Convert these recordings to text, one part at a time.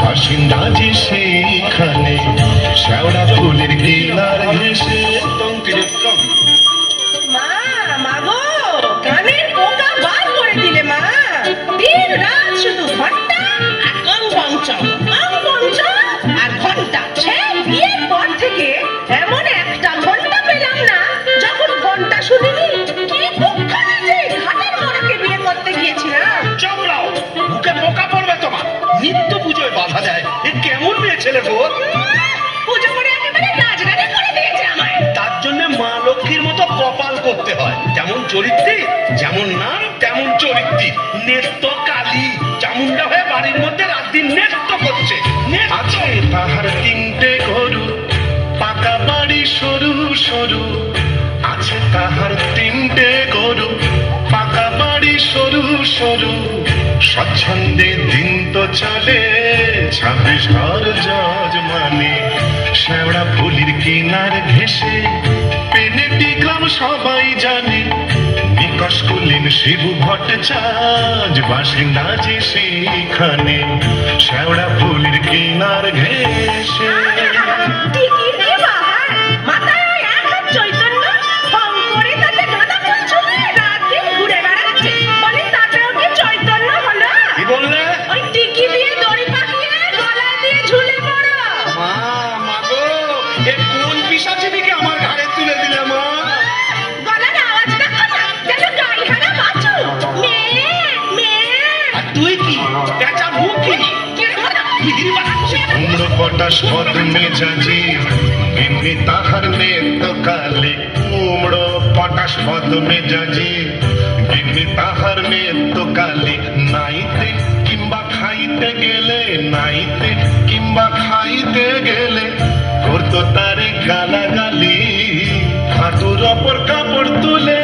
বাসিন্দা যে সেইখানে শ্যাওড়া ফুলের কিনার ঘেসে শুধু ঘন্টা আর ঘন্টা সে বিয়ের পর থেকে এমন একটা ঘন্টা পেলাম না যখন ঘন্টা শুনিনি। কি দুঃখ যে ঘাটের মোড়াকে বিয়ে করতে গিয়েছিলাম। চমড়াও মুখে পোকা পড়বে তোমার। নিত্য পুজোয় বাধা দেয়, এ কেমন মেয়ে ছেলে গো? পুজো করে একেবারে রাজরানি করে দিয়েছে আমায়। তার জন্য মা লক্ষ্মীর মতো কপাল করতে হয়। যেমন চরিত্রী, যেমন নাম তেমন চরিত্রী। নেত্য কালী চামুন্ডা হয়ে বাড়ির মধ্যে রাত দিন নেত্য করছে। আছে তাহার তিনটে গরু, পাকা বাড়ি সরু সরু। আছে তাহার তিনটে গরু, পাকা বাড়ি সরু সরু। স্বচ্ছন্দে দিন তো চলে 26 ঘর যজমানে। শ্যাওড়া ফুলির কিনার ঘেসে পেনেটি গ্রাম সবাই জানে। নিকশ কুলীন শিবু ভট্টাচার্য বাসিন্দা যে সেইখানে শ্যাওড়া ফুলির কিনার ঘেসে। আমার ঘাড়ে তুলে দিলে মা। গলার আওয়াজ দেখো না, যেন গাইহারা বাছুর। আর তুই কি পেঁচা মুখি? কুমড়ো পটাশ পদ মেজাজি এমনি তাহার নেত কালে। কুমড়ো পটাশ পদ মেজাজি এমনি তাহার নেত কালে। নাইতে কিংবা খাইতে গেলে, নাইতে কিংবা খাইতে গেলে করতো তারে গালাগালি। হাঁটুর ওপর কাপড় তুলে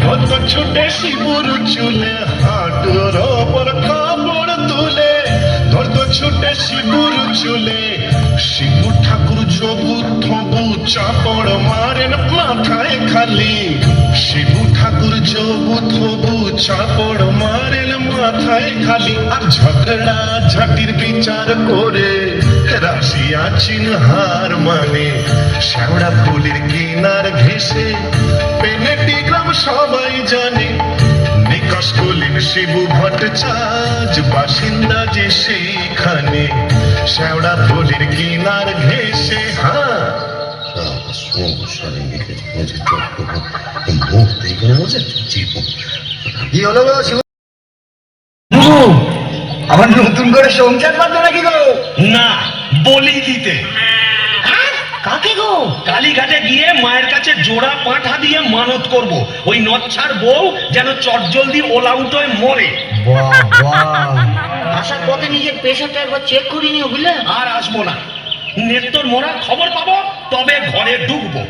ধরতো ছুটে শিবুর চুলে। হাঁটুর ওপর কাপড় তুলে ধরতো ছুটে শিবুর চুলে। শিবু ঠাকুর জবু থবু চাপড় মারেন মাথায় খালি। শিবু ঠাকুর জবু থবু চাপড় মারেন মাথায় খালি। আর ঝগড়া ঝাটির বিচার করে রাশিয়া চিনহার মানে। শ্যাওড়া ফুলের কিনার ঘেসে পেনেটি গ্রাম সবাই জানে। নিকশ কুলীন শিবু ভট্টাচার্য বাসিন্দা যে সেইখানে শ্যাওড়া ফুলের কিনার ঘেসে। হ্যাঁ আবার নতুন করে সংসার পাতো নাকি গো? না, বলি দিতে। কাকে গো? কালীঘাটে গিয়ে মায়ের কাছে জোড়া পাঁঠা দিয়ে মানত করব, ওই নচ্ছার বউ যেন চটজলদি ওলাউট হয়ে মরে। আসার পথে নিজের প্রেশারটা একবার চেক করে নিও বুঝলে। আর আসবো না, নেত্তর মরার খবর পাবো তবে ঘরে ঢুকবো।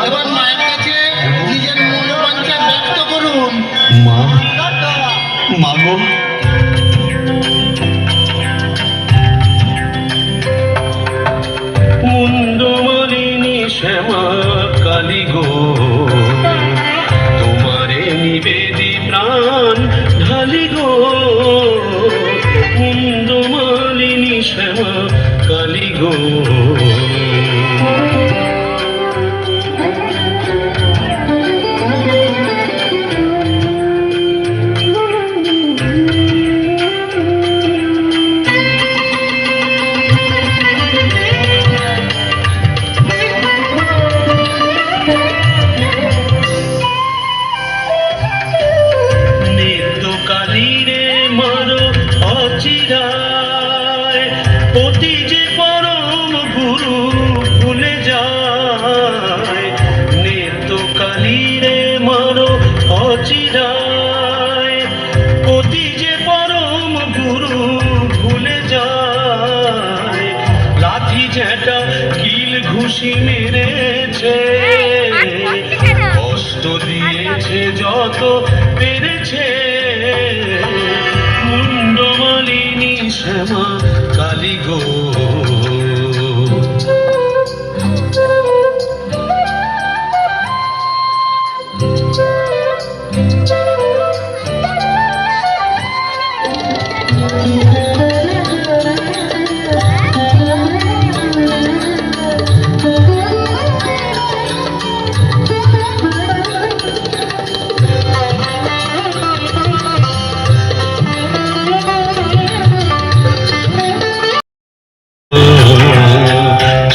এবার মায়ের কাছে নিজের মনোবাঞ্ছা ব্যক্ত করুন। মা, মাগো মুন্ডমালিনী শ্যামা কালী গো, তোমারে নিবেদি প্রাণ ঢালি গো। মুন্ডমালিনী শ্যামা কালী গো। ঘুষি মেরেছে, কষ্ট দিয়েছে যত পেরেছে, মুন্ডমালিনী শ্যামা কালী গো।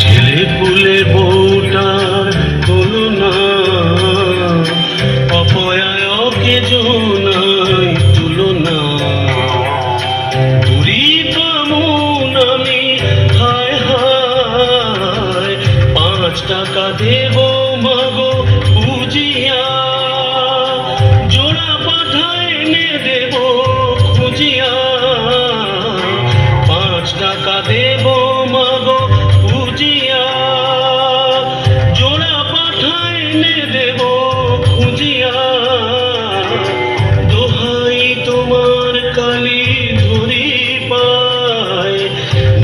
ছেলে পুলে বউটার তুলনা, অপয়ায়কে জোনাই তুলনা, দূরি পামুন আমি হায় হায়, 5 টাকা দেব মাগো বুঝিয়া, জোড়া পাঠায় এনে দেব খুঁজিয়া, 5 টাকা দেব মাগো খুঁজিয়া, জোড়া পাঠায় এনে দেব খুঁজিয়া, দোহাই তোমার কালী ধরি পায়,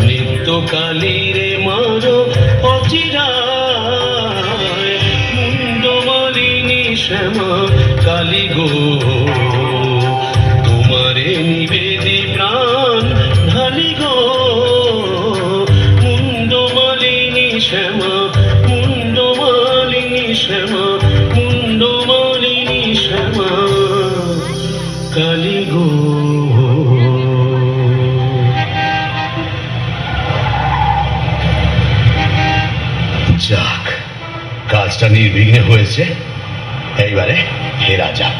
নিত্য কালী রে মারো অচিরায়, মুন্ডমালিনী শ্যামা কালী গো, তোমারে নিবেদি প্রাণ ঢালি গো, মুন্ডমালিনী শ্যামা, মুন্ডমালিনী শ্যামা, মুন্ডমালিনী শ্যামা কালী গো। যাক, কাজটা নির্বিঘ্নে হয়েছে, এইবারে ফেরা যাক।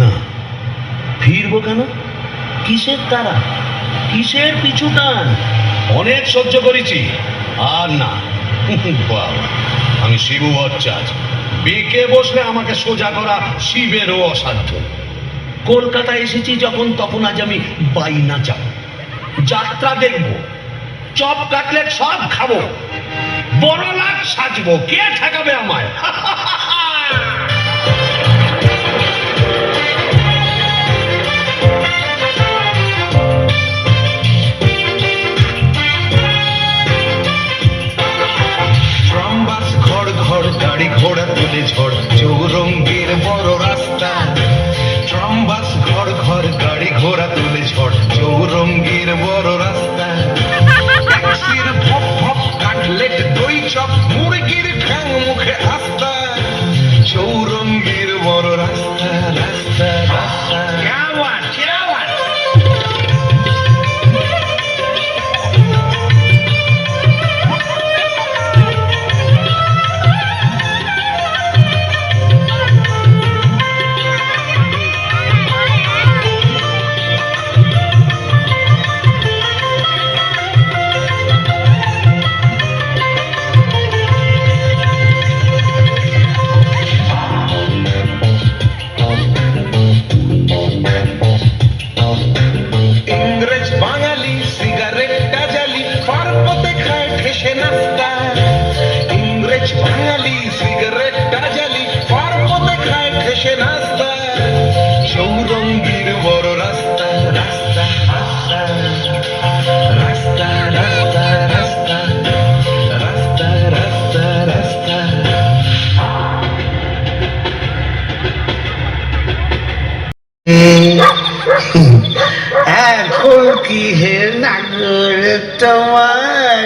না, ফিরবো কেন? কিসের তারা, কিসের পিছু টান? অনেক সহ্য করেছি, আর না। বাবা, আমি শিবু ভট্টাচার্য, বেঁকে বসলে আমাকে সোজা করা শিবেরও অসাধ্য। কলকাতা এসেছি যখন, তখন আজ আমি বাইনা যাব, যাত্রা দেখব, চপ কাটলেট সব খাবো, বড় লাখ সাজবো, কে ঠেকাবে আমায়? ট্রামবাস ঘর ঘর গাড়ি ঘোড়া তুলে ঝড়, চৌরঙ্গের বড় রাস্তা। ট্রামবাস ঘর ঘর গাড়ি ঘোড়া তুলে ঝড়, চৌরঙ্গের বড় রাস্তা। ট্যাক্সির ভপ ভপ কাটলেট দই চপ, মুরগির ঠ্যাং মুখে আস্তা, চৌরঙ্গের বড় রাস্তা রাস্তা রাস্তা। ইংরেজ বাঙালি সিগারেটটা জ্বালি, পার্বতে খায় ঠেসে নাস্তা। ইংরেজ বাঙালি সিগারেটটা জ্বালি, পার্বতে খায় ঠেসে নাস্তা, চৌরঙ্গীর বড় রাস্তা রাস্তা রাস্তা রাস্তা রাস্তা রাস্তা রাস্তা রাস্তা রাস্তা। এখন কি হে নাগর তোমার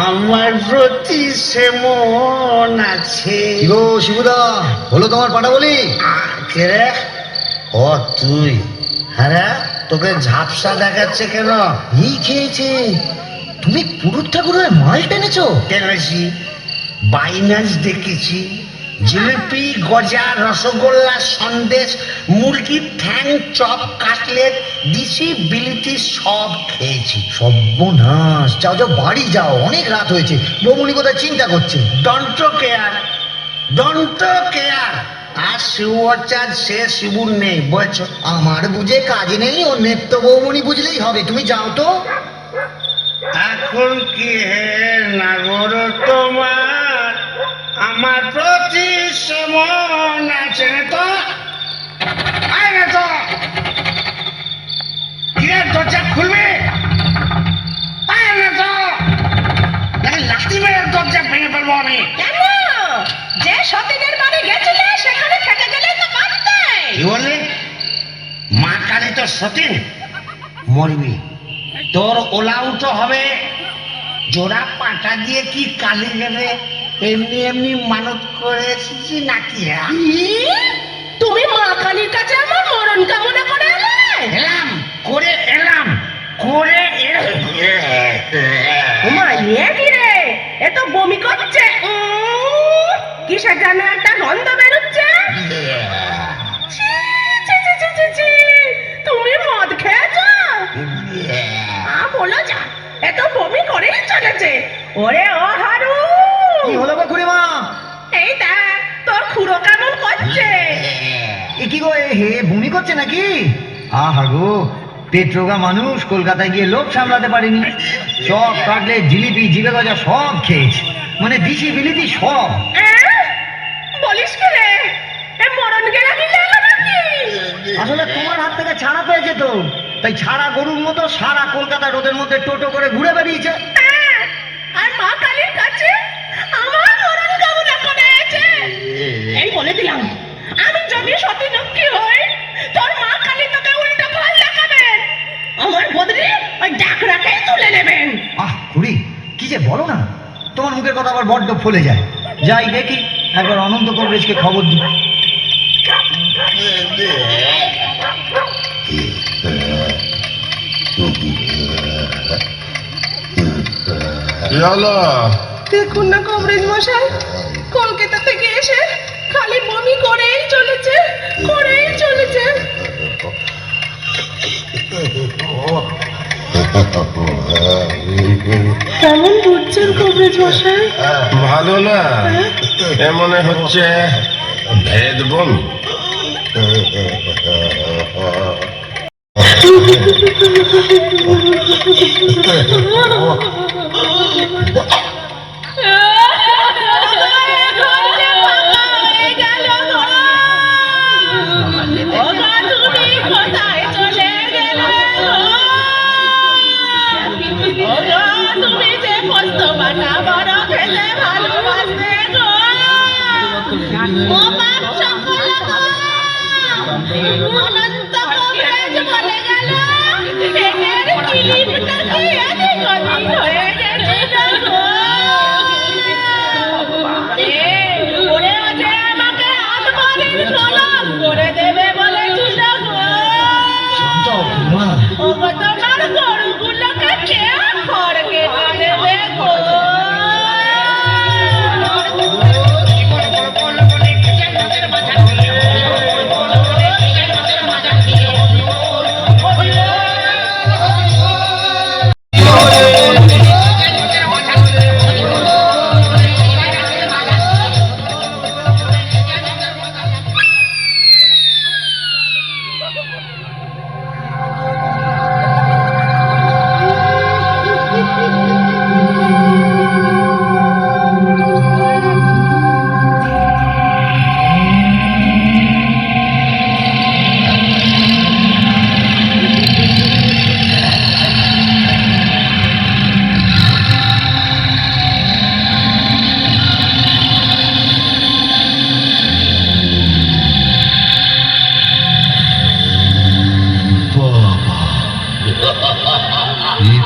আমার প্রতি সে মন আছে? গো শিবুদা, হলো তোমার পাটা বলি? কে রে? ও তুই? হ্যাঁ, তোকে ঝাপসা দেখাচ্ছে কেন? এই খেয়েছে, তুমি পুরুত ঠাকুরের মাল টেনেছো? টেনেছি, বাইনাস দেখেছি, জিলিপি, গজা, রসগোল্লা, সন্দেশ, মুরগির ঠ্যাং, চপ, কাটলেট, দিশি বিলিতি সব খেয়েছি। সর্বনাশ, যাও যাও বাড়ি যাও, অনেক রাত হয়েছে। বৌমনি কোথায় চিন্তা করছে? Don't care, don't care. আর শিবচাঁদ সে শিবুর নেই, বলছো? আমার বুঝে কাজ নেই, ও নেত্য বৌমনি বুঝলেই হবে। তুমি যাও তো। এখন কি হে নাগর কেমন আছে রে তো? আয় রে তো। কিরে দরজা খুলবে? আয় রে তো। নাকি লাঠি মেরে দরজা ভেঙে ফেলবো আমি। কেন? যে সতীনের বাড়ি গেছিলে সেখানে থেকে গেলে তো পারতে। কি বললি? মা কালী তো সতীন, মরবি। তোর ওলাউটো হবে। জোড়া পাটা দিয়ে কি কালি নেবে? এমনি এমনি মানত করে এসেছি নাকি? হ্যাঁ? তুমি মা কালীর কাছে আমার মরণ কামনা করে এলে? এলাম করে এলাম করে ওমা এ কি রে? এ তো বমি করছে। কিসের যেন একটা গন্ধ বেরোচ্ছে। ছি, ছি, ছি, ছি, ছি, ছি। তুমি মদ খেয়েছো? বলো যা, এ তো বমি করেই চলেছে। ওরে ও হারু, কি হলো গো খুড়িমা? এই দেখ তোর খুড়ো কেমন করছে। এ কি গো, হে বমি করছে নাকি? আহা গো, পেট্রোগা মানুষ, কলকাতায় গিয়ে লোভ সামলাতে পারেনি। চপ, কাটলেট, জিলিপি, জিবে গজা সব খেয়েছে, মানে দিশি বিলিতি সব। বলিস কি রে? এ মরণ গেলা কি লাগলো নাকি? আসলে তোমার হাত থেকে ছাড়া পেয়েছে তো, তাই ছাড়া গরুর মতো সারা কলকাতা রোদের মধ্যে টোটো করে ঘুরে বেরিয়েছে। আর মা কালীর কাছে আমার মরণ কামনা করেছে। এই বলে দিলাম, আমি যদি সতী লক্ষ্মী হই, তোর মা কালী তোকে উল্টো ফল দেখাবেন। আমার বদলে ওই ডাকরাকেই তুলে নেবেন। আহ খুড়ি, কি যে বলো না, তোমার মুখের কথা আবার বড্ড ফলে যায়। যাই দেখি, একবার অনন্ত কবরেজকে খবর দিই। কি হলো? দেখুন না কবরেজ মশাই, কলকাতা থেকে এসে খালি বমি করেই চলেছে, করেই চলেছে। কেমন বুঝছেন কবরেজ মশাই? ভালো না, এ মনে হচ্ছে ভেদ বমি। করে দেবে বলেছিল গো, তোমার গরুগুলোকে কে খড় কেটে দেবে গো।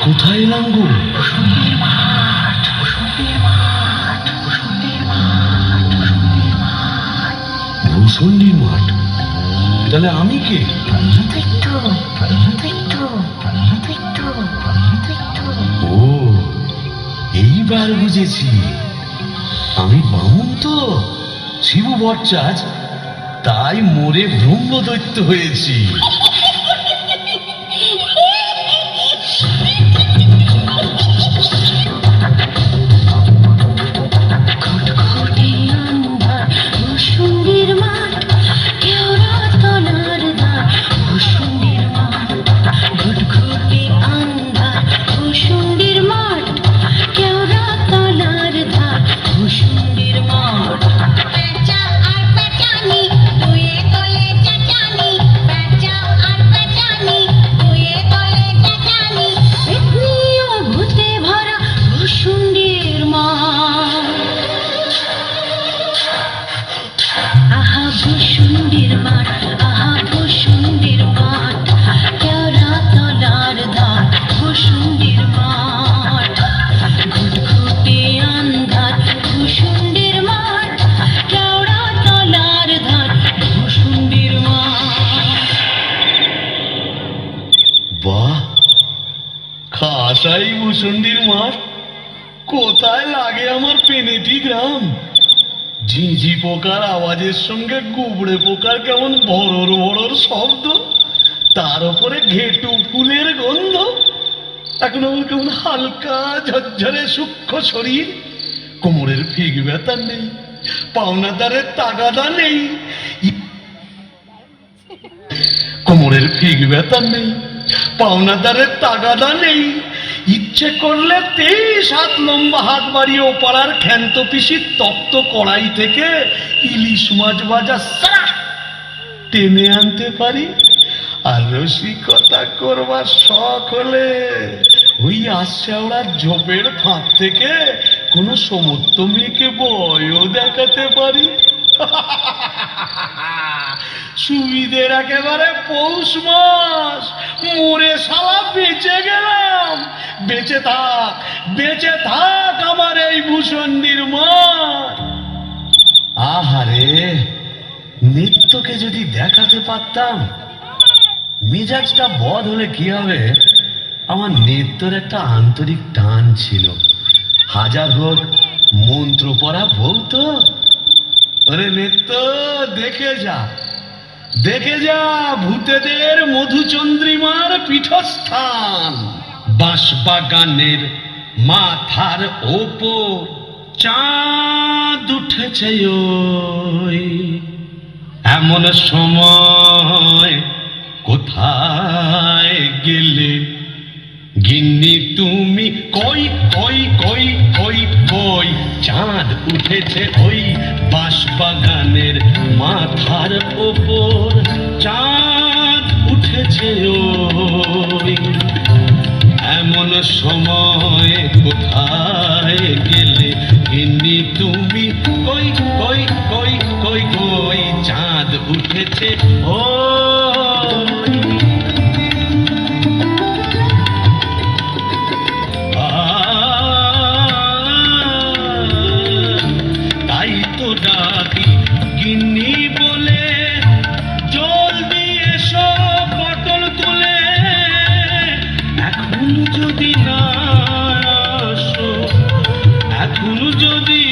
কোথায় এলাম গো? ভূষণ্ডির মাঠ। তাহলে আমি কে? ও, এইবার বুঝেছি, আমি বামুন তো, শিবু ভট্টাচ, তাই মোরে ব্রহ্মদৈত্য হয়েছি। আর কোথায় লাগে আমার পেনেটি গ্রাম? ঝিঁঝি পোকার আওয়াজের সঙ্গে গুবড়ে পোকার কেমন ভরর ভরর শব্দ, তার উপরে ঘেটু ফুলের গন্ধ। এখন আমার কেমন হালকা ঝরঝরে সূক্ষ্ম শরীর, কোমরের ফিগ ব্যথা নেই, পাওনাদারের তাগাদা নেই, কোমরের ফিগ ব্যথা নেই, পাওনাদারের তাগাদা নেই। ইচ্ছে করলে 23 হাত লম্বা হাত বাড়িয়ে ওপাড়ার ক্ষান্ত পিসির তপ্ত কড়াই থেকে ইলিশ মাছ ভাজা সারা টেনে আনতে পারি। আর রসিকতা করবার শখ হলে ওই আশ্যাওড়ার ঝোপের ফাঁক থেকে কোনো সমস্ত মেয়েকে বয়ও দেখাতে পারি। সুবিধের একেবারে পৌষ মাস, মরে শালা বেঁচে গেলাম। বেঁচে থাক আমার এই ভূষণ্ডির মা। আহারে, নিত্যকে যদি দেখাতে পারতাম। মেজাজটা বদ হলে কি হবে, আমার নিত্যর একটা আন্তরিক টান ছিল। হাজার হোক মন্ত্র পড়া বউ তো। ওরে নিত্য, দেখে যা ভূতেদের মধুচন্দ্রিমার পীঠস্থান। বাঁশবাগানের মাথার ওপর চাঁদ উঠেছে ওই। এমন সময় কোথায় গেলে গিন্নি তুমি? কই কই কই কই কই চাঁদ উঠেছে ওই বাঁশবাগানের মাথার ওপর, চাঁদ উঠেছে ওই। এমন সময় কোথায় গেলে গিন্নি তুমি? কই কই কই কই কই চাঁদ উঠেছে ওই। তাই তো ডাকি গিন্নি বলে, জলদি এসো পটল তুলে। এখন যদি না আসো, এখন যদি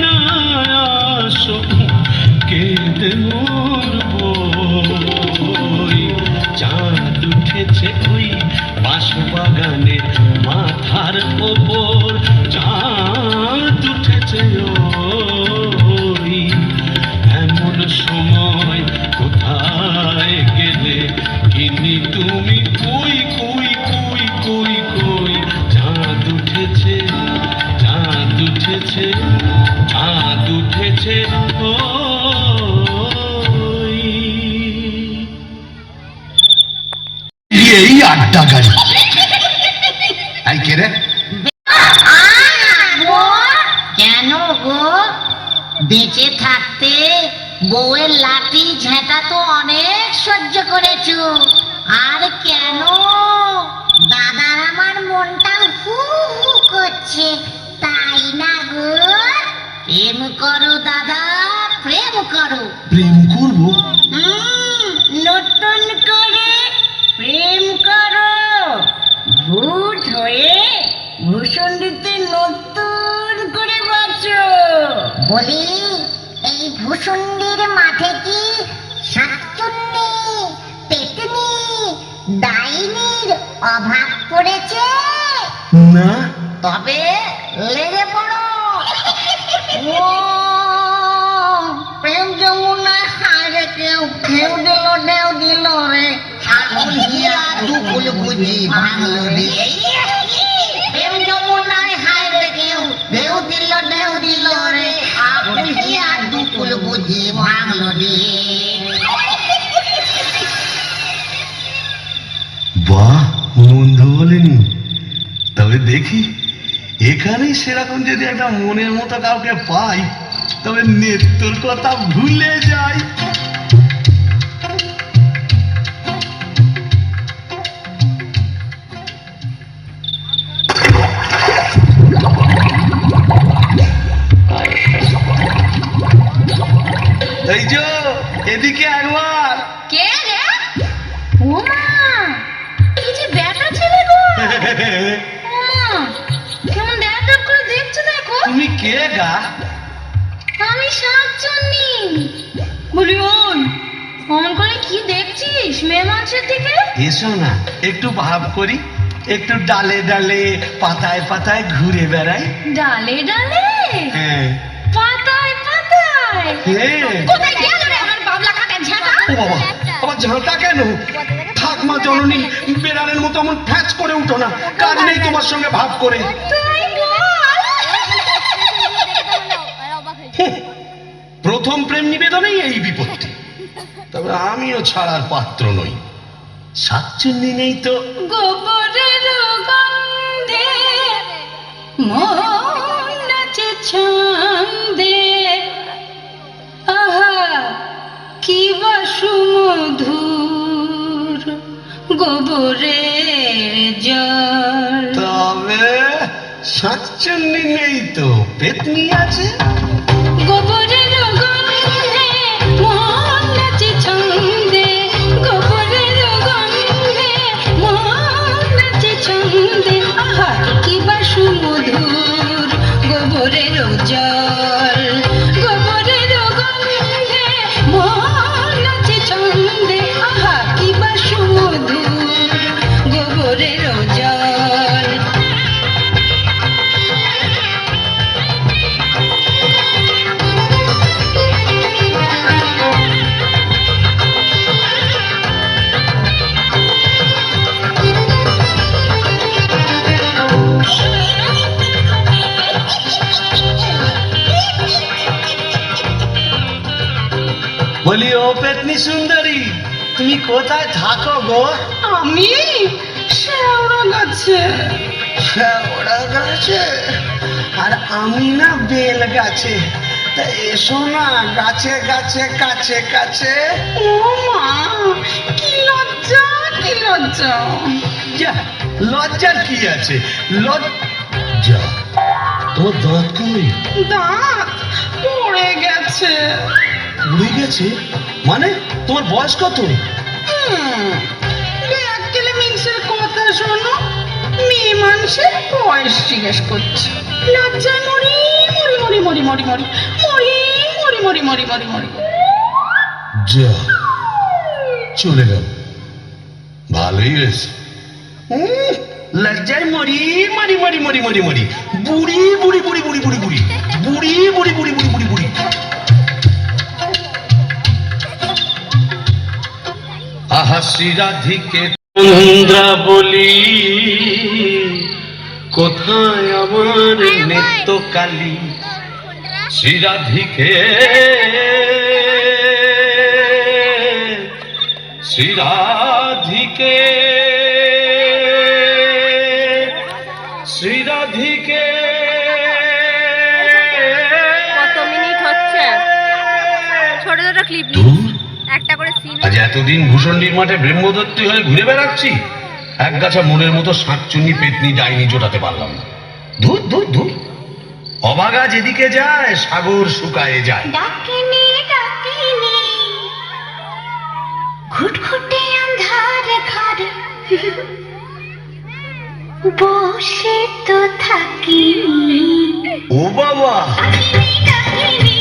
না আসো, কেঁদে মরবো। চাঁদ উঠেছে ওই বাঁশবাগানের মাথার ওপর, চাঁদ উঠেছে ওই। এমন সময় কোথায় গেলে গিন্নি তুমি? কই কই কই কই কই চাঁদ উঠেছে, চাঁদ উঠেছে, চাঁদ উঠেছে ওই। এই আড্ডা গাড়ি আই কে রে? কেন গো? বেঁচে থাকতে বউয়ের লাঠি ঝেঁটা তো অনেক সহ্য করেছো, আর কেন? দাদার আমার মনটা হু হু করছে, তাই না গো? প্রেম করো দাদা, প্রেম করো। প্রেম করবো? নতুন করে প্রেম করো। ভূত হয়ে ভূষণ্ডিতে নতুন করে বাঁচো। বলি, এই ভূষণ্ডির মাঠে কি শাকচুন্নি, পেতনি, ডাইনির অভাব পড়েছে? না। তবে লেগে পড়ো। ও প্রেম যমুনায় হায় কেউ খেউ দিল ঢেউ দিল রে, আগুন হিয়া দুকুল বুঝি ভাঙলো রে। প্রেম যমুনায় হায় রে কেউ ঢেউ দিল রে, আগুন হিয়া দুকুল বুঝি ভাঙলো রে। বাহ, মন্দ বলেনি। তবে দেখি এখানেই সেরকম যদি একটা মনের মতো কাউকে পাই, তবে নেত্তর কথা ভুলে যাই। এই যে এদিকে একবার। কে রে? ওমা, কি যে ব্যাটা ছেলে গো! ওমা, কেমন দেখ করে দেখছে না কে গা? আমি শাকচুন্নি। বলি ওই ফোন করে কি দেখছিস মেয়ে মানুষের দিকে? এসো না একটু ভাব করি, একটু ডালে ডালে পাতায় পাতায় ঘুরে বেড়াই। ডালে ডালে হ্যাঁ পাতায় পাতায় হ্যাঁ। কোথায় গেল রে আমার বাবলা কাটা ঝাঁটা? ও বাবা, আবার ঝাঁটা কেন? থাক মা জননী, বেড়ালের মতো এমন ফ্যাচ করে উঠো না, কাজ নেই তোমার সঙ্গে ভাব করে। তুই বল। প্রথম প্রেম নিবেদনেই এই বিপত্তি। তবে আমিও ছাড়ার পাত্র নই। শাকচুন্নি নেই তো গোবরের গন্ধে মন নাচে ছন্দে, আহা কি বা সুমধুর গোবরের জল। তবে শাকচুন্নি নেই তো পেতনি আছে। গোবরের গন্ধে মন নাচে ছন্দে, গোবরের গন্ধে মন নাচে ছন্দে, আহা কি বা সুমধুর গোবরের জল। গোবরের গন্ধে মন নাচে ছন্দে, আহা কি বা সুমধুর গোবরের জল। বলি ও পেতনি সুন্দরী, তুমি কোথায় থাকো গো? আমি শেওড়া গাছে। ওরা গাছে আর আমি না বেল গাছে। তা এসো না গাছে গাছে কাছে কাছে। ও মা কি লজ্জা কি লজ্জা। যা, লজ্জার কি আছে? লজ্জা? তোমার দাঁত কই? দাঁত পড়ে গেছে। উড়ে গেছে মানে? তোমার বয়স কত? এক গেলে মিনসের কথা শোনো, মেয়ে মানুষের বয়স জিজ্ঞেস করছে। লজ্জায় মরি মরি মরি মরি মরি মরি মরি মরি মরি মরি মরি মরি। যা, চলে গেল। ভালোই হয়েছে। লজ্জায় মরি মরি মরি মরি মরি মরি বুড়ি বুড়ি বুড়ি বুড়ি বুড়ি বুড়ি বুড়ি বুড়ি বুড়ি বুড়ি বুড়ি বুড়ি। আহা শ্রীরাধিকে বন্ধুরা বলি, কোথায় আমার নিত্য কালী শ্রীরাধিকে, শ্রীরাধিকে, শ্রীরাধিকে। কত মিনিট হচ্ছে? ছোট ছোট ক্লিপ দূর, একটা করে সিন। আজ এতদিন ভূষণ্ডির মাঠে ব্রহ্মদত্তী হয়ে ঘুরে বেড়াচ্ছি, এক গাছা মনের মতো শাকচুন্নি পেতনি ডাইনি জোটাতে পারলাম না। ধুর ধুর ধুর, অবাগা যেদিকে যায় সাগর শুকায়ে যায়। ডাকিনি ডাকিনি ঘুটঘুটে আন্ধার ঘর বসে তো থাকি। ও বাবা, ডাকিনি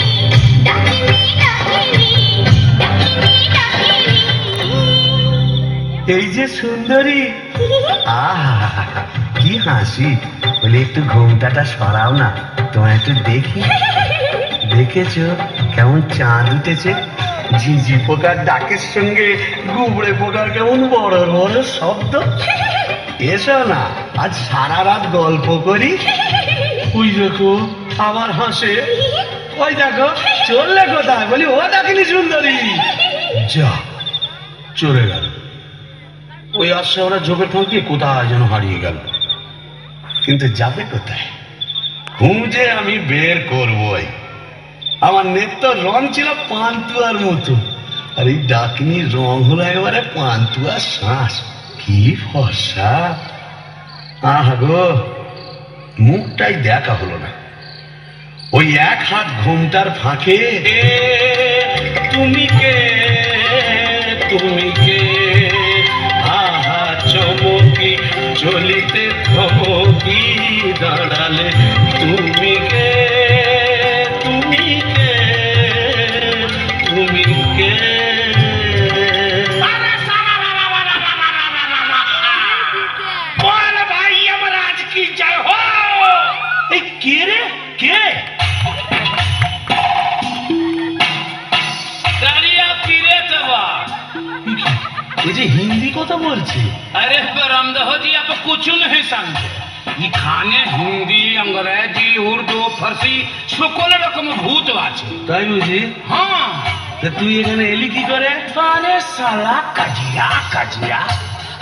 ডাকিনি ডাকিনি ডাকিনি ডাকিনি এই যে সুন্দরী, আহা কি হাসি। বলে একটু ঘোমটাটা সরাও না, তোমায় একটু দেখি। দেখেছো কেমন চাঁদ উঠেছে? ঝিঝি পোকার ডাকের সঙ্গে গুবড়ে পোকার কেমন বড় বড় শব্দ। এসো না আজ সারা রাত গল্প করি। ওই দেখো আবার হাসে। ওই দেখো চললে কোথায়? বলি ও ডাকিনি সুন্দরী। যা, চলে গেল। ওই আসছে ওরা ঝোপে ঠঁকিয়ে কোথায় যেন হারিয়ে গেল। কিন্তু যাবে কোথায়? খুঁজে আমি বের করবই। আমার নেত্তর রং ছিল পান্তুয়ার মতো, আর এই ডাকিনীর রং হলো একেবারে পান্তুয়ার শ্বাস। কি ফর্সা! আহা গো, মুখটাই দেখা হলো না। ওই এক হাত ঘোমটার ফাঁকে তুমি কে, তুমি কে, আহা চমকি চলিতে থমকি দাঁড়ালে তুমি কে। এই যে হিন্দি কথা বলছি। अरे रामदेव जी आप कुछ नहीं समझे ये खाने हिंदी अंग्रेजी उर्दू फारसी সকল রকম ভূত আছে। তাই বুঝি? হ্যাঁ তা তুই এখানে এলি কি করে? अरे साला कजिया कजिया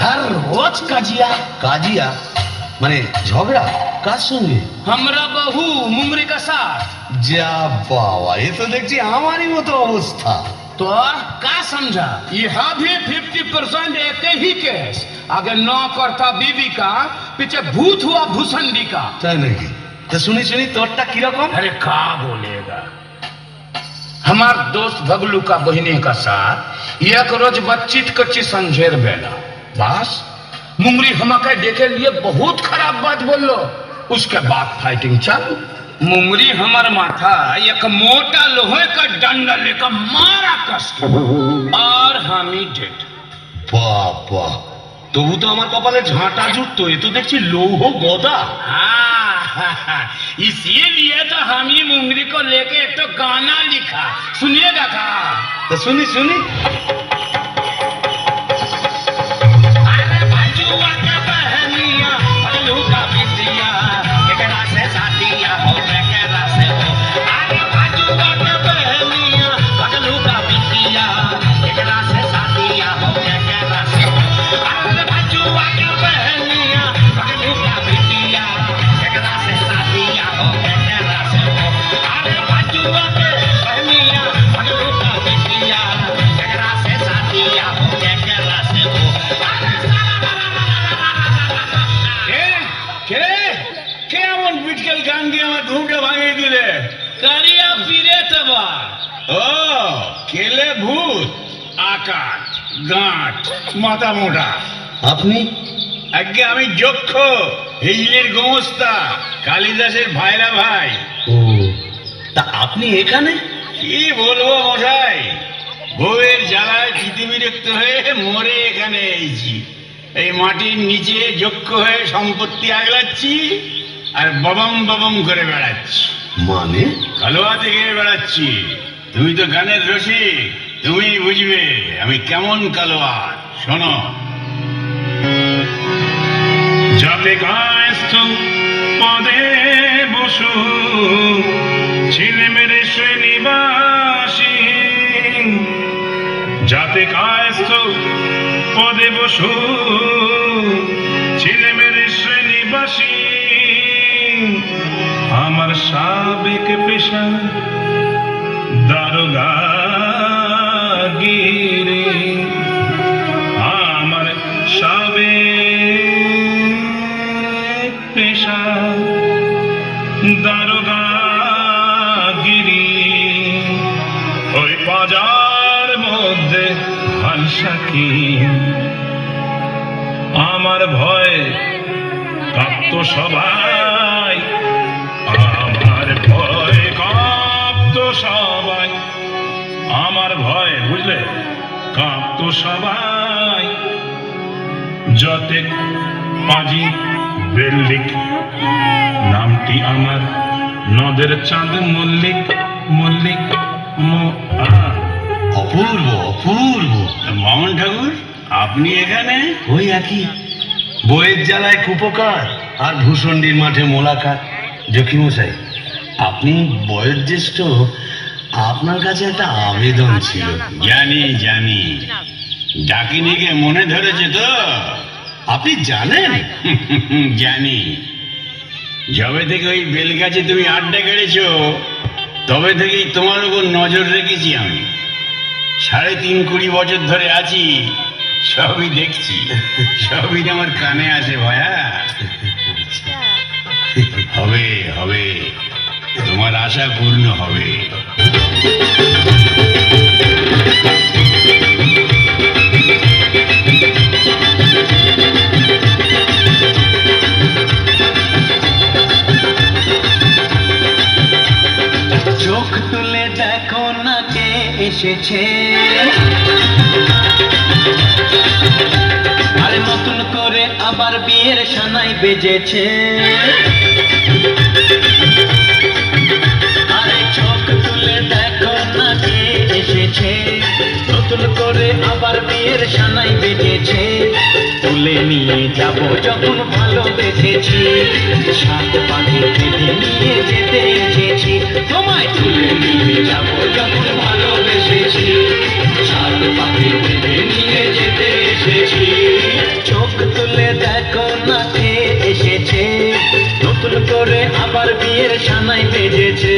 हर रोज कजिया কাজিয়া মানে ঝগড়া? কার সঙ্গে? हमरा बहू मुंगरी का साथ। যা বাবা, এ তো দেখছি আমারই মতো অবস্থা। तो का समझा यहाँ भी 50% एक ही केस अगर नौ करता बीबी का पीछे भूत हुआ भूसंडी का। তাই নাকি? তা শুনি শুনি তোরটা কিরকম? अरे का बोलेगा हमार दोस्त बबलू का बहिनी का साथ एक रोज बातचीत कच्ची संझेर बेला बस मुंगरी हमके देखे लिए बहुत खराब बात बोलो। उसके बाद फाइटिंग चालू। मुंगरी हमार माथा एक मोटा लोहे का डंडा लेकर मारा कस के और हम ही डेड। বাবা, তবু তো আমার কপালে ঝাঁটা জুটতো, এ তো দেখছি লৌহ গদা। हाँ, इसीलिए तो हम ही मुंगरी को लेके एक तो गाना लिखा सुनिएगा का। তা শুনি শুনি। अरे बचुआ का बहनिया बबलू का बिटिया केकरा से शादिया हो केकरा से हो। अरे बचुआ का बहनिया बबलू का बिटिया केकरा से शादिया हो केकरा से हो। अरे बचुआ का बहनिया बबलू का बिटिया केकरा से शादिया हो केकरा से हो। अरे बचुआ के बहनिया बबलू का बिटिया केकरा से शादिया हो केकरा से हो। কেমন বিটকেল গান দিয়ে আমার ঘুমটা ভাঙিয়ে দিলে? কারিয়া ফিরে তবা। ও কেলে ভূত আকাশ গাঁট মাথা মোটা। আপনি? আগে আমি যক্ষ হিজলের গোমস্তা কালিদাসের ভাইরা ভাই। ও, তা আপনি এখানে? কি বলবো মশাই, বউয়ের জ্বালায় পৃথিবীরক্ত হয়ে মরে এখানে এসেছি। এই মাটির নিচে যক্ষ হয়ে সম্পত্তি আগলাচ্ছি আর ববম ববম করে বেড়াচ্ছি। মানে? কালোয়া থেকে বেড়াচ্ছি। তুমি তো গানের রসিক, তুমি বুঝবে আমি কেমন কালোয়া। শোনো, যাতে কায়স্থ পদে বসু ছিলে মেরে শ্রীনিবাসী, যাতে কায়স্থ পদে বসু ছিলে মেরে শ্রীনিবাসী, আমার সাবেক পেশা দারোগাগিরি, আমার সাবেক পেশা দারোগাগিরি, ওই বাজার মধ্যে হালসাকি, আমার ভয় কাঁপতো সবাই, আমার ভয় কাঁপতো সবাই, আমার ভয় বুঝলে কাঁপতো সবাই, যতে পাজি বেল্লিক নামটি আমার, নদের চাঁদ মল্লিক মল্লিক অপূর্ব অপূর্ব। মামন ঠাকুর আপনি এখানে? ওই একই, বইয়ের জ্বালায় কুপকার আর ভূষণ্ডির মাঠে মোলাকার। জকিমশাই, আপনি বয়োজ্যেষ্ঠ, আপনার কাছে একটা আবেদন ছিল। জানি জানি, ডাকিনিকে মনে ধরেছে তো? আপনি জানেন? জানি, যবে থেকে ওই বেলগাছে তুমি আড্ডা কেড়েছো তবে থেকেই তোমার উপর নজর রেখেছি আমি। ৩.৫-২০ বছর ধরে আছি, সবই দেখছি, সবই আমার কানে আসে ভয়া। হবে হবে, তোমার আশা পূর্ণ হবে। চোখ তুলে দেখো না কে এসেছে, আরে নতুন করে আবার বিয়ের সানাই বেজেছে। আরে চোখ তুলে দেখো না কে এসেছে, নতুন করে আবার বিয়ে বিয়ের সানাই বেজেছে, তুলে নিয়ে যাব যখন ভালোবেসেছি, সাত পাখি বেঁধে নিয়ে যেতে এসেছি, তোমায় তুলে নিয়ে যাব যখন ভালোবেসেছি, সাত পাখি বেঁধে নিয়ে যেতে এসেছি। চোখ তুলে দেখো না কে এসেছে, নতুন করে আবার বিয়ের সানাই বেজেছে।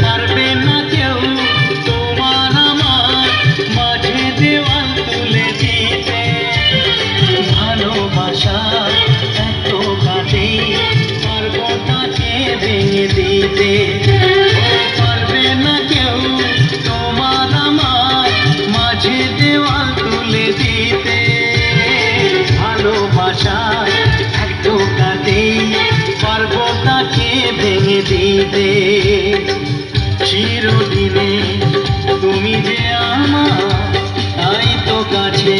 পারবে না কেউ তোমার আমার মাঝে দেওয়াল তুলে দিতে, ভালোবাসা এত কাজে পারবো তাকে ভেঙে দিতে। পারবে না কেউ তোমার আমার মাঝে দেওয়াল তুলে দিতে, ভালোবাসা এত কাজে পারবো তাকে ভেঙে দিতে। চিরদিনে তুমি যে আমার, তাই তো কাছে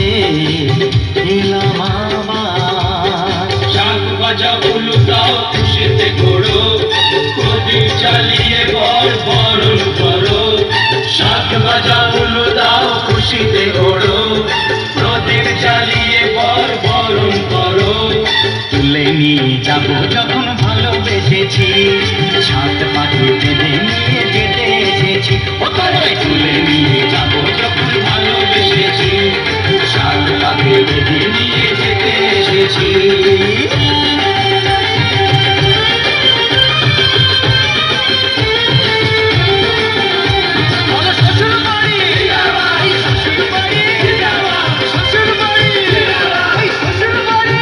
এলাম আবার। শাক ভাজা উলু দাও খুশিতে করো, প্রদীপ চালিয়ে বরণ করো। শাক ভাজা উলু দাও খুশিতে করো, প্রদীপ চালিয়ে বরণ করো। তুলে নিয়ে যাব যখন ভালোবেসেছি, সাত পাখি বেঁধে নিয়ে যেতে এসেছি, ও তোমায় তুলে নিয়ে যাব যখন ভালোবেসেছি, সাত পাখি বেঁধে নিয়ে যেতে এসেছি। শ্বশুর বাড়ি, শ্বশুর বাড়ি, শ্বশুর বাড়ি, শ্বশুর বাড়ি।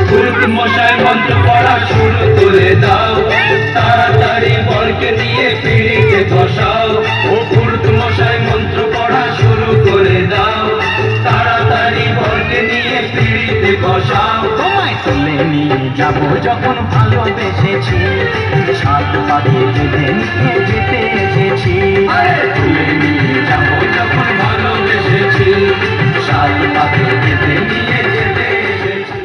পুরুত মশাই মন্ত্র পড়া শুরু করে দাও, তাড়াতাড়ি বরকে নিয়ে পিড়িতে বসাও। ও পুরুত মশাই মন্ত্র পড়া শুরু করে দাও, তাড়াতাড়ি বরকে নিয়ে পিড়িতে বসাও। তোমায় তুলে নিয়ে যাব যখন ভালোবেসেছি, সাত পাখি বেঁধে নিয়ে যেতে এসেছি। তুলে নিয়ে যাব যখন ভালোবেসেছি, সাত পাখি বেঁধে নিয়ে যেতে এসেছি।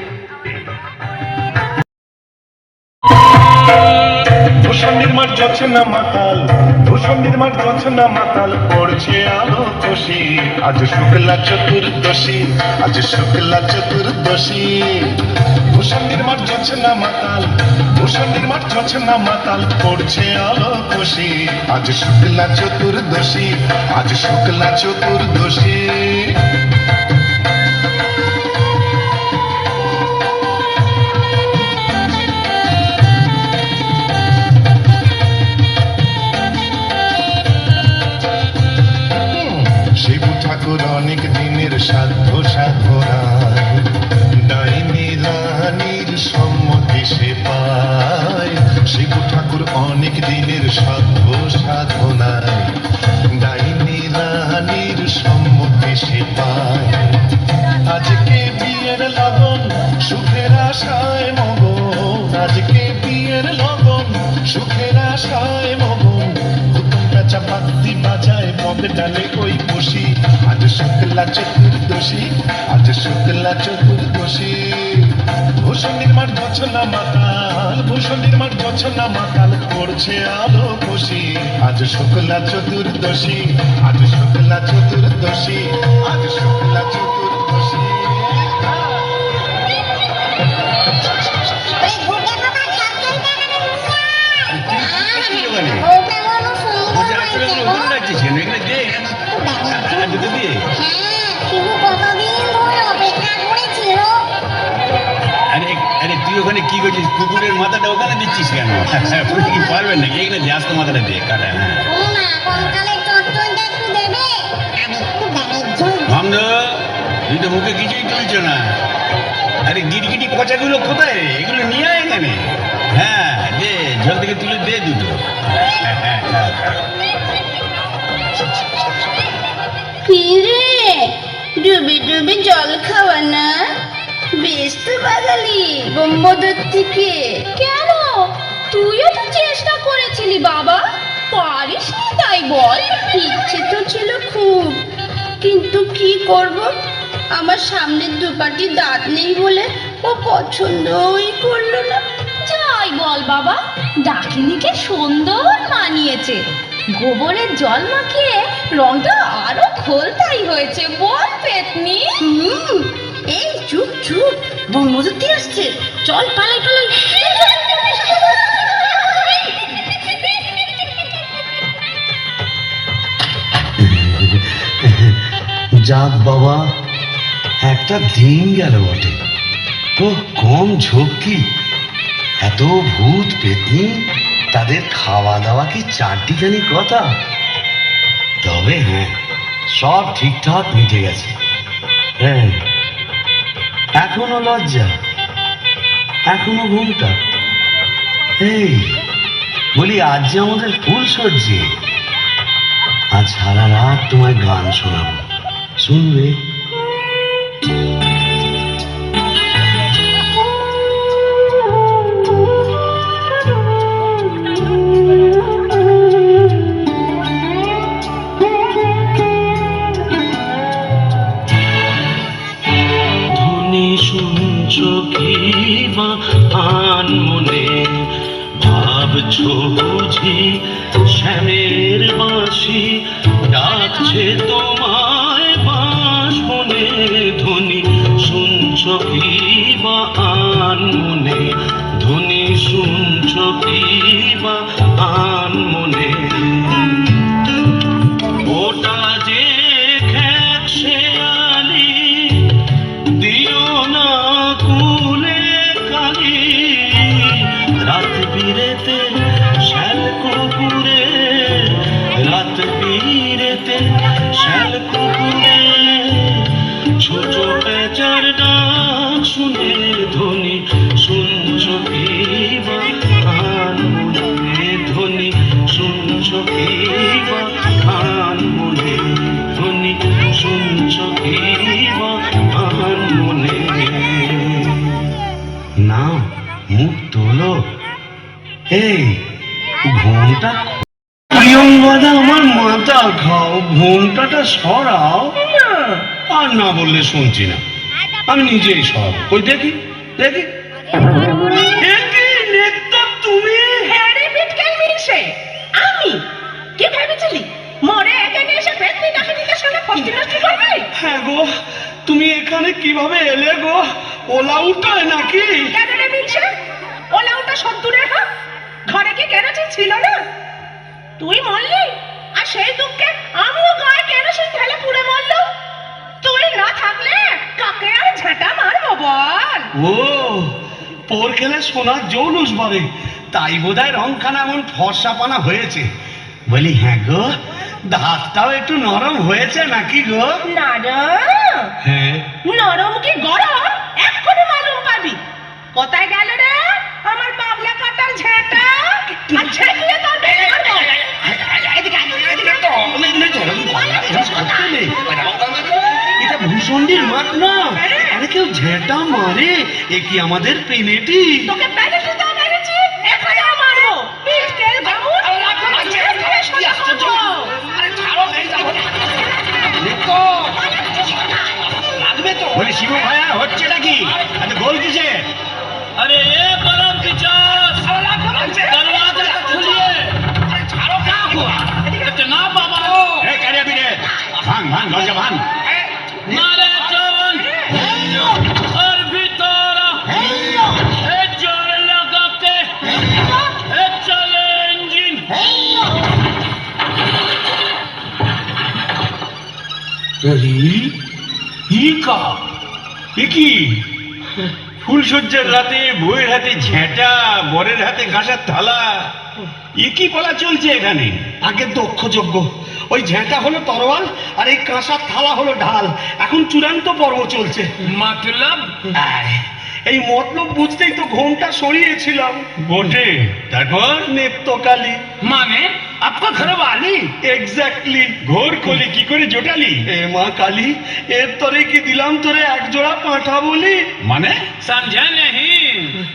ভূষণ নির্মাণ যাচ্ছে না মাতাল, ভূষণ নির্মাণ যাচ্ছে না মাতাল, পড়ছে আলো খুশি। আজ শুক্লা চতুর্দশী, আজ শুক্লা চতুর্দশী। ভূষণ নির্মাণ যাচ্ছে না মাতাল, ভূষণ নির্মাণ যাচ্ছে না মাতাল, পড়ছে আলো খুশি। আজ শুক্লা চতুর্দশী, আজ শুক্লা চতুর্দশী। শিব ঠাকুর অনেক দিনের সাধ্য সাধনায়, ডাইনি রানীর সম্মতি সে পায়। শিব ঠাকুর অনেক দিনের সাধ্য সাধনায়, ডাইনি রানীর সম্মতি সে পায়। আজকে বিয়ের লগন সুখের আশায় মগন, আজকে বিয়ের লগন সুখের আশায় মগন। পেঁচা পাতি বাজায় পদ ডালে ওই বসি, আজ শুক্লা চতুর্দশী, আজ শুক্লা চতুর্দশী। ভূষণ নির্মাণ গছনা মাতাল, ভূষণ নির্মাণ গছনা মাতাল, পড়ছে আলো খুশি। আজ শুক্লা চতুর্দশী, আজ শুক্লা চতুর্দশী, আজ শুক্লা চতুর্দশী। আরে তুই ওখানে কি করছিস? কুকুরের মাথাটা ওখানে দিচ্ছিস কেন? কি পারবেন নাকি? এখানে দিয়ে আসতো মাথাটা দিয়ে কাটা। ভামদ, তুই তো মুখে কিছুই তুলছো না। আরে গিটগিটি পচাগুলো কোথায় রে? এগুলো নিয়ে আয় এখানে। হ্যাঁ দে, জল থেকে তুলে দে দুটো। কি রে, ডুবে ডুবে জল খাওয়া না? বেশ তো বাঙালি ব্রহ্মদত্তিকে। কেন, তুইও তো চেষ্টা করেছিলি বাবা, পারিস নি তাই বল? ইচ্ছে তো ছিল খুব, কিন্তু কি করব, আমার সামনের দুপাটি দাঁত নেই বলে ও পছন্দই করলো না। যাই বল বাবা, ডাকিনিকে সুন্দর মানিয়েছে, গোবরের জল মাখিয়ে রংটা আরো খোলতাই হয়েছে, বল পেতনি? এই চুপ চুপ, ব্রহ্মদত্তি আসছে, চল পালাই পালাই। যাক বাবা, একটা দিন গেল বটে। ও কম ঝক্কি, এত ভূত পেতনি, তাদের খাওয়া দাওয়া কি চারটিখানি কথা? তবে হ্যাঁ, সব ঠিকঠাক মিটে গেছে। হ্যাঁ, এখনো লজ্জা, এখনো ঘুমটা। এই বলি, আজ যে আমাদের ফুলসজ্জে, আজ সারা রাত তোমায় গান শোনাবো, শুনবে? ধ্বনি শুনছো কি বা আন মনে, ভাবছো বুঝি শ্যামের বাঁশি ডাকছে তোমায় বাঁশ বনে। ধ্বনি শুনছো কি বা আন মনে, ধ্বনি শুনছো কি বা আন মনে। ওটা যে খ্যাক শেয়ালি, দিও না কুলে কালি, রাত বিরেতে শ্যাল কুকুরে, রাত বিরেতে শ্যাল কুকুরে, ছোট পেঁচার ডাক শুনে। ধ্বনি শুনছো কি বা আন মনে, ধ্বনি শুনছো কি বা আন মনে, ধ্বনি শুনছো কি বা আন মনে। না, মুখ তোলো। এই ঘুমটা, প্রিয়ঙ্গদা আমার মাথা খাও, ঘুমটাটা সরাও। আর না বললে শুনছি না, আমি নিজেই সব। ওই দেখি দেখি, তুমি? হ্যাঁ রে বিটকেল মিনসে, আমি কি ভেবেছিলি মরে এখানে এসে পেতনি ডাকিনিকে সঙ্গে ফষ্টি নষ্টি করবি? হ্যাঁ গো, তুমি এখানে কিভাবে এলে গো? ওলা উঠায় নাকি? কেন রে মিনসে, ওলা ওটা সত্তরের হোক, ঘরে কি কেরোসিন ছিল না? তুই মরলি, আর সেই দুঃখে আমিও গায়ে কেরোসিন ঢেলে পুড়ে মরলুম। তুই না থাকলে কাকে আর ঝাঁটা মারবো বল? ও, পোর খেলে সোনার জৌলুস বলে, তাই বোধহয় রংখানা এমন ফর্সাপানা হয়েছে। বলি হ্যাঁ গো, দাঁতটাও একটু নরম হয়েছে নাকি গো? নরম? হ্যাঁ। নরম কি গরম এক্ষুনি মালুম পাবি। কোথায় গেল রে আমার বাবলা কাটার ঝেঁটা? আর ঝেঁটিয়ে তোর বেড়ে মারবো। এটা ভূষণ্ডির মাঠ না, আরে কেউ ঝেঁটা মারে, এ কি আমাদের পেনেটি? তোকে পেনেটি দাও মেরেছি, এখানেও মারবো। বিটকেল বামুন, আর ঝেঁটিয়ে সোজা করবো। বলি শিবু ভাইয়া, হচ্ছেটা কি? এত গোল কিসে? अरे ये परम पिचास, दरवाजा खोलिए। क्या हुआ? इतना बाबा ভাঙ ভাঙ, দরজা ভাঙ। मारे जवान और भीतरा ए जोर लगा के ए चले इंजन। কি ফুলসজ্জার রাতে বউয়ের হাতে ঝেঁটা, বরের হাতে ঘাসার থালা, এ কি বলা চলছে এখানে? আগে দক্ষ যজ্ঞ, ওই ঝেঁটা হলো তরোয়াল আর এই কাঁসার থালা হলো ঢাল। এখন চূড়ান্ত পর্ব চলছে। मतलब আরে, এই মতলব বুঝতেই তো ঘোমটা সরিয়েছিলাম। বটে, তারপর? নেত্রকালী। মানে আপকা ঘর বালি? এক্স্যাক্টলি। ঘোর কলি কি করে জোটালি? এ মা কালী, এর তরে কি দিলাম তোরে এক জোড়া পাঁঠা বলি? माने समझा नहीं?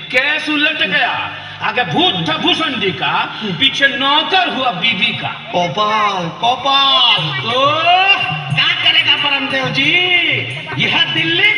केस उलट गया, आगे भूत था भूषणी का, पीछे नौकर हुआ बीबी का। কপাল কপাল। तो क्या करेगा परमदेव जी? यह दिल्ली